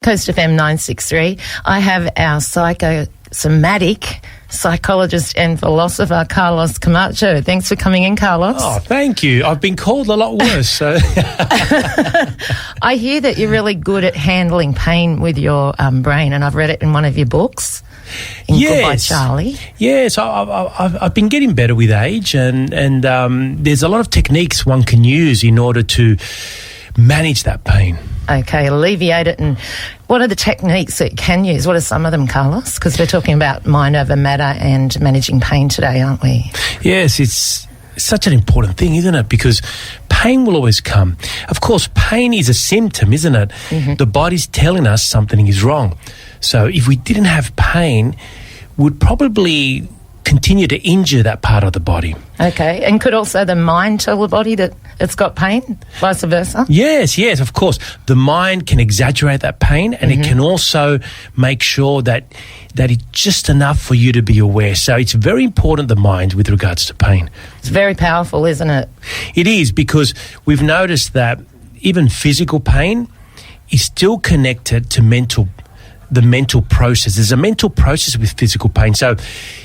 Coast FM 963. I have our psychosomatic psychologist and philosopher, Carlos Camacho. Thanks for coming in, Carlos. Oh, thank you. I've been called a lot worse. So. I hear that you're really good at handling pain with your brain, and I've read it in one of your books. Goodbye, Charlie. Yes, I've been getting better with age, and there's a lot of techniques one can use in order to manage that pain. Okay, alleviate it. And what are the techniques that you can use? What are some of them, Carlos? Because we're talking about mind over matter and managing pain today, aren't we? Yes, it's such an important thing, isn't it? Because pain will always come. Of course, pain is a symptom, isn't it? Mm-hmm. The body's telling us something is wrong. So if we didn't have pain, we'd probably continue to injure that part of the body. Okay, and could also the mind tell the body that it's got pain, vice versa? Yes, of course. The mind can exaggerate that pain, and it can also make sure that it's just enough for you to be aware. So it's very important, the mind, with regards to pain. It's very powerful, isn't it? It is, because we've noticed that even physical pain is still connected to the mental process. There's a mental process with physical pain. So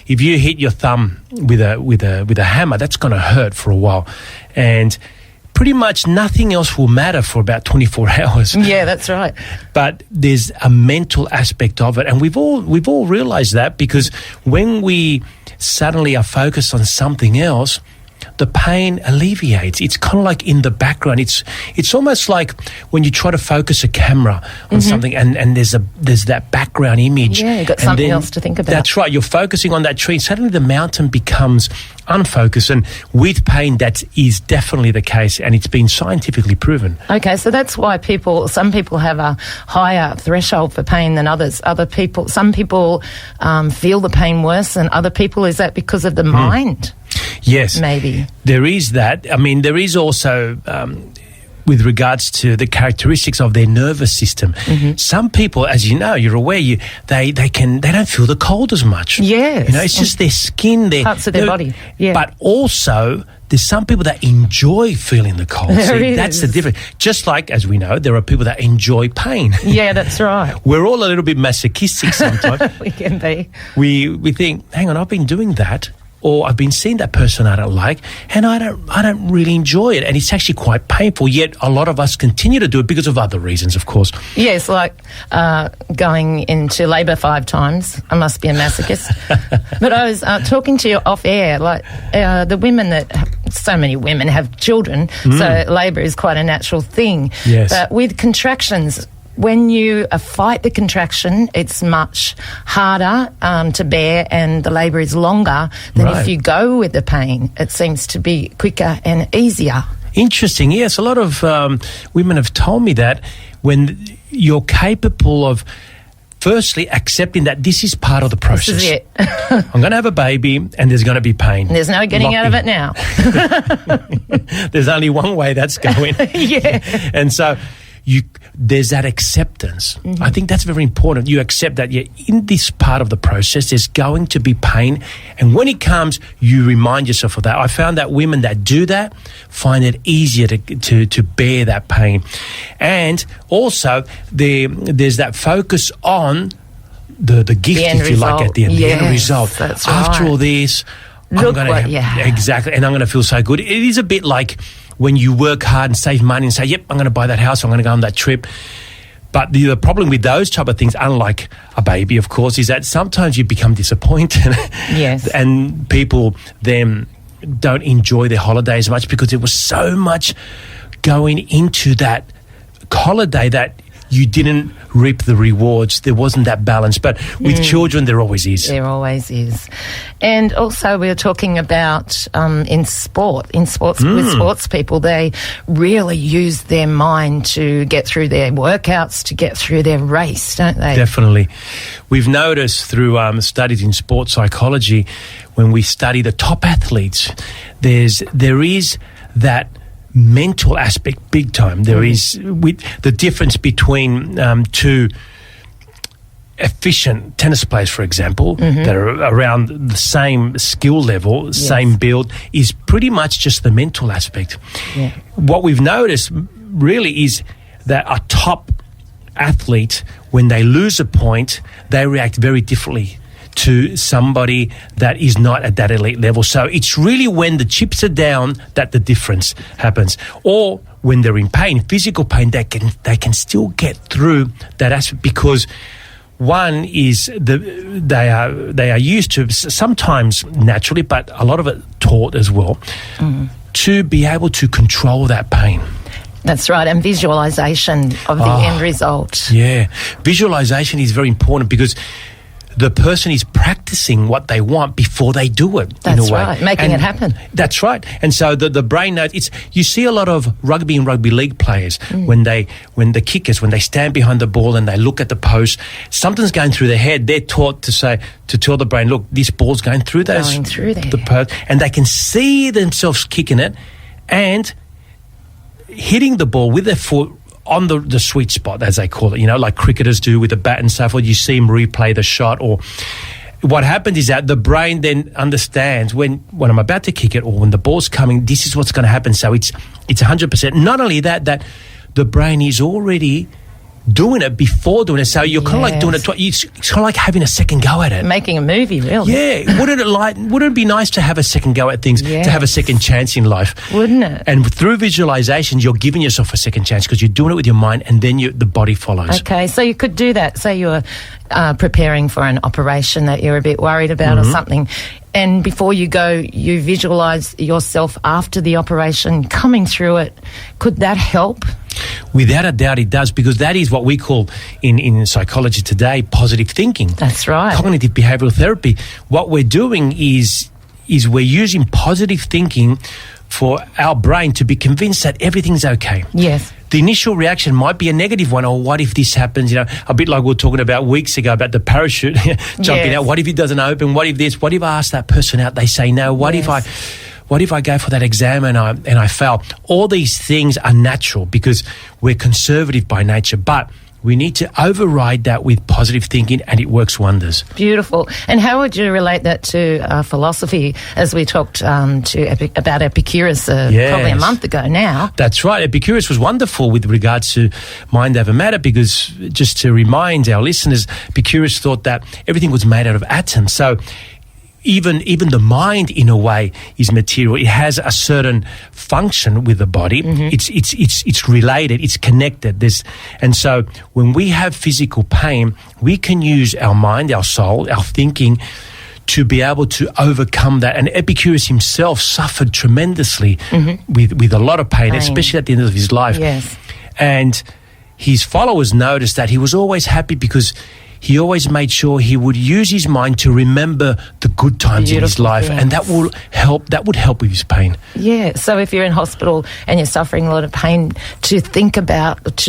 if you hit your thumb with a hammer, that's going to hurt for a while, and pretty much nothing else will matter for about 24 hours. Yeah, that's right. But there's a mental aspect of it, and we've all realized that, because when we suddenly are focused on something else, the pain alleviates. It's kind of like in the background. It's almost like when you try to focus a camera on something, and there's that background image. Yeah, you've got something else to think about. That's right. You're focusing on that tree. Suddenly the mountain becomes unfocused, and with pain, that is definitely the case, and it's been scientifically proven. Okay, so that's why some people have a higher threshold for pain than others. Some people feel the pain worse than other people. Is that because of the mind? Yes. Maybe. There is that. I mean, there is also, with regards to the characteristics of their nervous system, some people, as you know, you're aware, they don't feel the cold as much. Yes. You know, it's just their skin, parts of their body. Yeah. But also, there's some people that enjoy feeling the cold. That's the difference. Just like, as we know, there are people that enjoy pain. Yeah, that's right. We're all a little bit masochistic sometimes. We can be. We think, hang on, I've been doing that, or I've been seeing that person I don't like, and I don't really enjoy it, and it's actually quite painful. Yet a lot of us continue to do it because of other reasons, of course. Yes, like going into labour 5 times. I must be a masochist. But I was talking to you off air, like the women so many women have children, so labour is quite a natural thing. Yes. But with contractions, when you fight the contraction, it's much harder to bear, and the labour is longer than if you go with the pain. It seems to be quicker and easier. Interesting. Yes, a lot of women have told me that when you're capable of firstly accepting that this is part of the process. This is it. I'm going to have a baby, and there's going to be pain. There's no getting out of it now. There's only one way that's going. Yeah. And so there's that acceptance. I think that's very important. You accept that in this part of the process there's going to be pain, and when it comes, you remind yourself of that. I found that women that do that find it easier to bear that pain. And also there's that focus on the gift, if you like, at the end. Yes, the end result. That's After right. all this, Look what you have. Exactly, and I'm going to feel so good. It is a bit like when you work hard and save money and say, yep, I'm going to buy that house, I'm going to go on that trip. But the problem with those type of things, unlike a baby, of course, is that sometimes you become disappointed. Yes. And people then don't enjoy their holiday as much because there was so much going into that holiday that you didn't reap the rewards. There wasn't that balance. But with children, there always is. There always is. And also we were talking about with sports people, they really use their mind to get through their workouts, to get through their race, don't they? Definitely. We've noticed through studies in sports psychology, when we study the top athletes, there is that mental aspect big time. There is, with the difference between two efficient tennis players, for example, that are around the same skill level, same build, is pretty much just the mental aspect. What we've noticed really is that a top athlete, when they lose a point, they react very differently to somebody that is not at that elite level. So it's really when the chips are down that the difference happens. Or when they're in pain, physical pain, they can still get through that aspect, because one is they are used to, sometimes naturally, but a lot of it taught as well, to be able to control that pain. That's right, and visualisation of the end result. Yeah, visualisation is very important, because the person is practicing what they want before they do it. That's in a way. right, making it happen. That's right. And so the brain knows. You see a lot of rugby and rugby league players when the kickers, when they stand behind the ball and they look at the post, something's going through their head. They're taught to tell the brain, look, this ball's going through the post, and they can see themselves kicking it and hitting the ball with their foot on the sweet spot, as they call it, like cricketers do with a bat and so forth. You see them replay the shot, or what happens is that the brain then understands when I'm about to kick it, or when the ball's coming, this is what's going to happen. So it's 100%. Not only that the brain is already doing it before doing it. So you're kind of like doing it twice. It's kind of like having a second go at it. Making a movie, really. Yeah. Wouldn't it be nice to have a second go at things, to have a second chance in life? Wouldn't it? And through visualizations, you're giving yourself a second chance, because you're doing it with your mind, and then the body follows. Okay, so you could do that. Say you're preparing for an operation that you're a bit worried about or something, and before you go, you visualise yourself after the operation coming through it. Could that help? Without a doubt it does, because that is what we call in psychology today positive thinking. That's right. Cognitive behavioural therapy. What we're doing is we're using positive thinking for our brain to be convinced that everything's okay. Yes. The initial reaction might be a negative one, or what if this happens? A bit like we were talking about weeks ago about the parachute jumping out. What if it doesn't open? What if this? What if I ask that person out? They say no. What if I go for that exam and I fail? All these things are natural, because we're conservative by nature, but we need to override that with positive thinking, and it works wonders. Beautiful. And how would you relate that to philosophy, as we talked about Epicurus probably a month ago now? That's right. Epicurus was wonderful with regards to mind over matter, because, just to remind our listeners, Epicurus thought that everything was made out of atoms. So even the mind, in a way, is material. It has a certain function with the body. It's related. It's connected. And so when we have physical pain, we can use our mind, our soul, our thinking to be able to overcome that. And Epicurus himself suffered tremendously with a lot of pain, especially at the end of his life. Yes. And his followers noticed that he was always happy, because he always made sure he would use his mind to remember the good times in his life, and that would help with his pain. Yeah, so if you're in hospital and you're suffering a lot of pain, to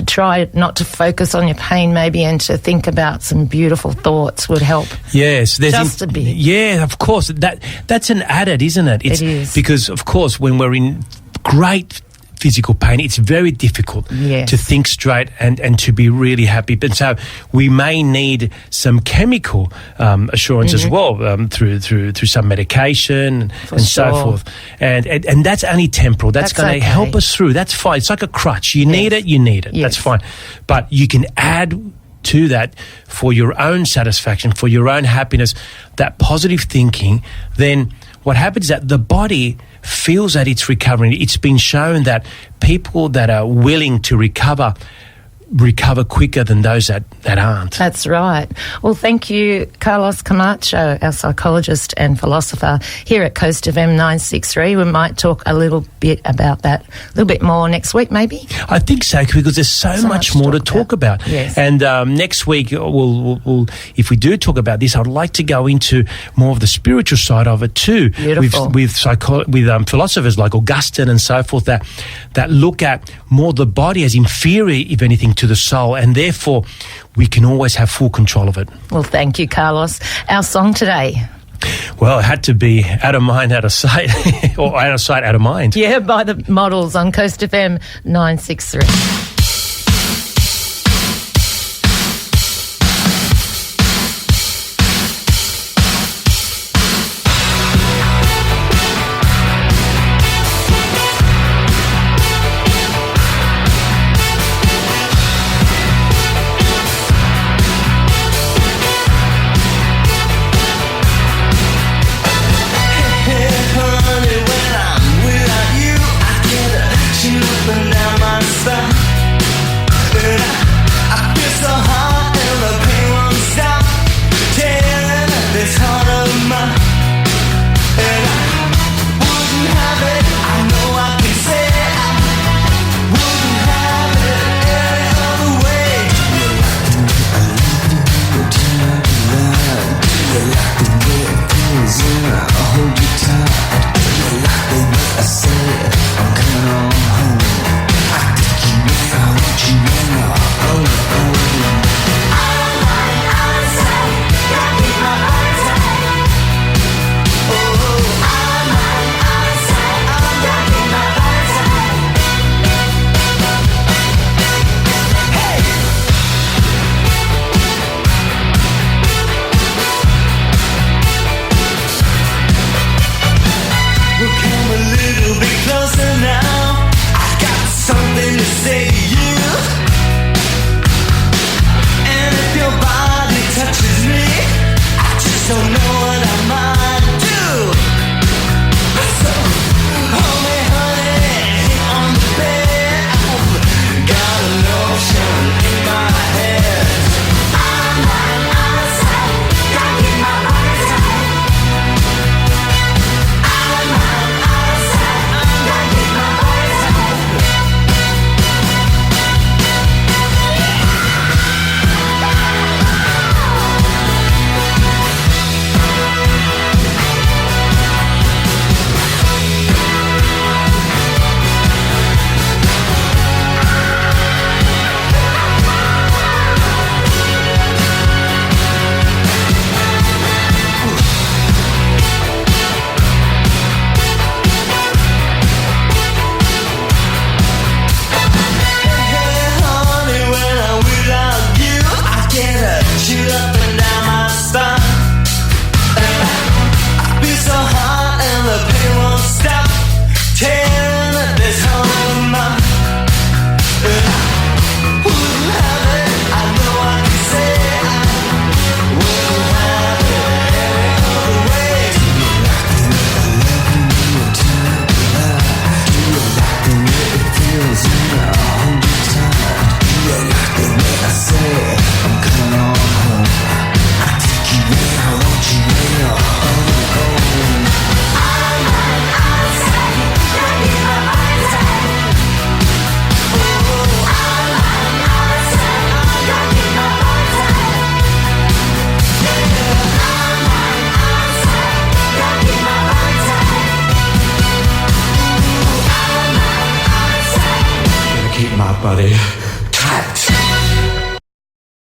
try not to focus on your pain maybe, and to think about some beautiful thoughts would help. Yes. Just a bit. Yeah, of course. That's an added, isn't it? It is. Because, of course, when we're in great physical pain, it's very difficult to think straight and to be really happy. But so we may need some chemical assurance as well, through some medication and so forth. And that's only temporal. That's going to help us through. That's fine. It's like a crutch. You need it. Yes. That's fine. But you can add to that for your own satisfaction, for your own happiness, that positive thinking. Then what happens is that the body feels that it's recovering. It's been shown that people that are willing to recover quicker than those that aren't. That's right. Well, thank you, Carlos Camacho, our psychologist and philosopher here at Coast FM 963. We might talk a little bit about that a little bit more next week, maybe? I think so, because there's so much more to talk about. Yes. And next week, we'll if we do talk about this, I'd like to go into more of the spiritual side of it too. Beautiful. With philosophers like Augustine and so forth that look at more the body as inferior, if anything, to the soul, and therefore we can always have full control of it. Well, thank you, Carlos. Our song today? Well, it had to be Out of Mind, Out of Sight, or Out of Sight, Out of Mind. Yeah, by the Models on Coast FM 963. body tapped